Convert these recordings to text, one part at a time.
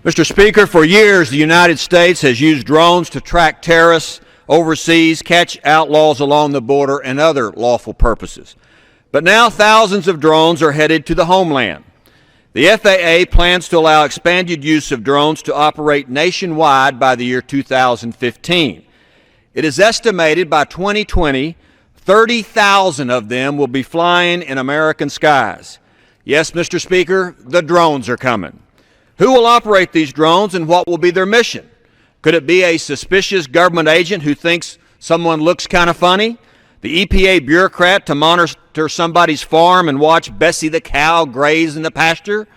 Mr. Speaker, for years the United States has used drones to track terrorists overseas, catch outlaws along the border, and other lawful purposes. But now thousands of drones are headed to the homeland. The FAA plans to allow expanded use of drones to operate nationwide by the year 2015. It is estimated by 2020, 30,000 of them will be flying in American skies. Yes, Mr. Speaker, the drones are coming. Who will operate these drones and what will be their mission? Could it be a suspicious government agent who thinks someone looks kind of funny? The EPA bureaucrat to monitor somebody's farm and watch Bessie the cow graze in the pasture?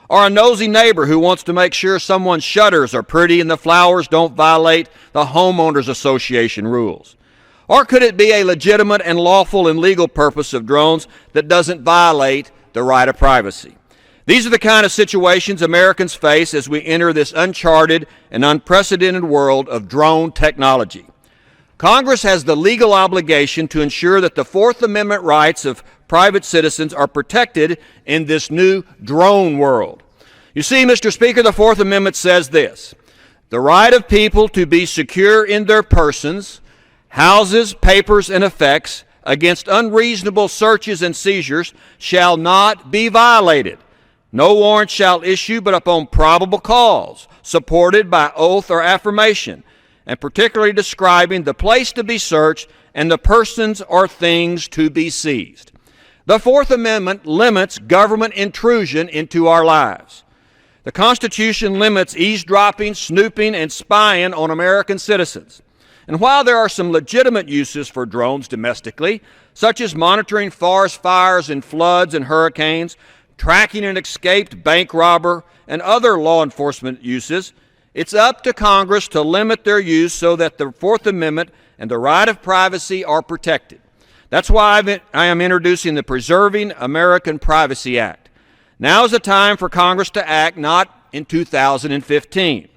Or a nosy neighbor who wants to make sure someone's shutters are pretty and the flowers don't violate the homeowners association rules? Or could it be a legitimate and lawful and legal purpose of drones that doesn't violate the right of privacy? These are the kind of situations Americans face as we enter this uncharted and unprecedented world of drone technology. Congress has the legal obligation to ensure that the Fourth Amendment rights of private citizens are protected in this new drone world. You see, Mr. Speaker, the Fourth Amendment says this: the right of people to be secure in their persons, houses, papers, and effects against unreasonable searches and seizures shall not be violated. No warrant shall issue but upon probable cause, supported by oath or affirmation, and particularly describing the place to be searched and the persons or things to be seized. The Fourth Amendment limits government intrusion into our lives. The Constitution limits eavesdropping, snooping, and spying on American citizens. And while there are some legitimate uses for drones domestically, such as monitoring forest fires and floods and hurricanes, tracking an escaped bank robber, and other law enforcement uses, it's up to Congress to limit their use so that the Fourth Amendment and the right of privacy are protected. That's why I am introducing the Preserving American Privacy Act. Now is the time for Congress to act, not in 2015.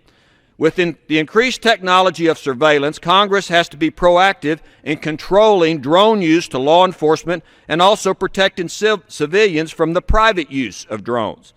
With the increased technology of surveillance, Congress has to be proactive in controlling drone use to law enforcement and also protecting civilians from the private use of drones.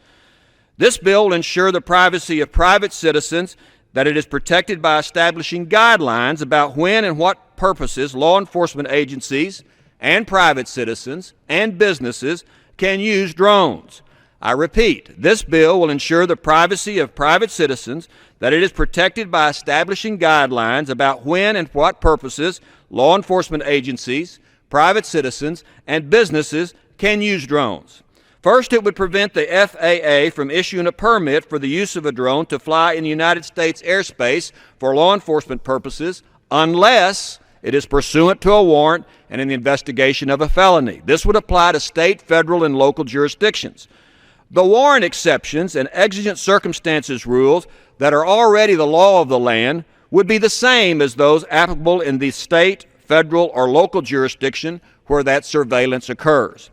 This bill will ensure the privacy of private citizens, that it is protected by establishing guidelines about when and what purposes law enforcement agencies and private citizens and businesses can use drones. I repeat, this bill will ensure the privacy of private citizens, that it is protected by establishing guidelines about when and what purposes law enforcement agencies, private citizens, and businesses can use drones. First, it would prevent the FAA from issuing a permit for the use of a drone to fly in the United States airspace for law enforcement purposes unless it is pursuant to a warrant and in the investigation of a felony. This would apply to state, federal, and local jurisdictions. The warrant exceptions and exigent circumstances rules that are already the law of the land would be the same as those applicable in the state, federal, or local jurisdiction where that surveillance occurs.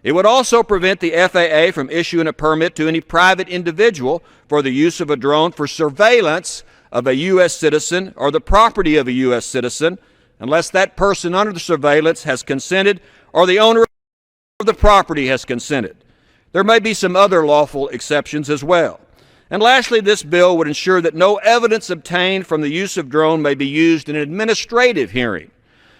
It would also prevent the FAA from issuing a permit to any private individual for the use of a drone for surveillance of a U.S. citizen or the property of a U.S. citizen unless that person under the surveillance has consented or the owner of the property has consented. There may be some other lawful exceptions as well. And lastly, this bill would ensure that no evidence obtained from the use of drone may be used in an administrative hearing.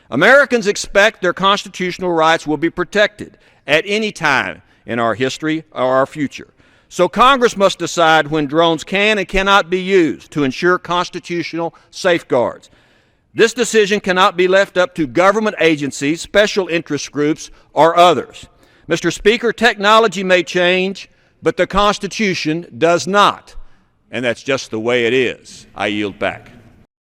Americans expect their constitutional rights will be protected at any time in our history or our future. So Congress must decide when drones can and cannot be used to ensure constitutional safeguards. This decision cannot be left up to government agencies, special interest groups, or others. Mr. Speaker, technology may change, but the Constitution does not. And that's just the way it is. I yield back.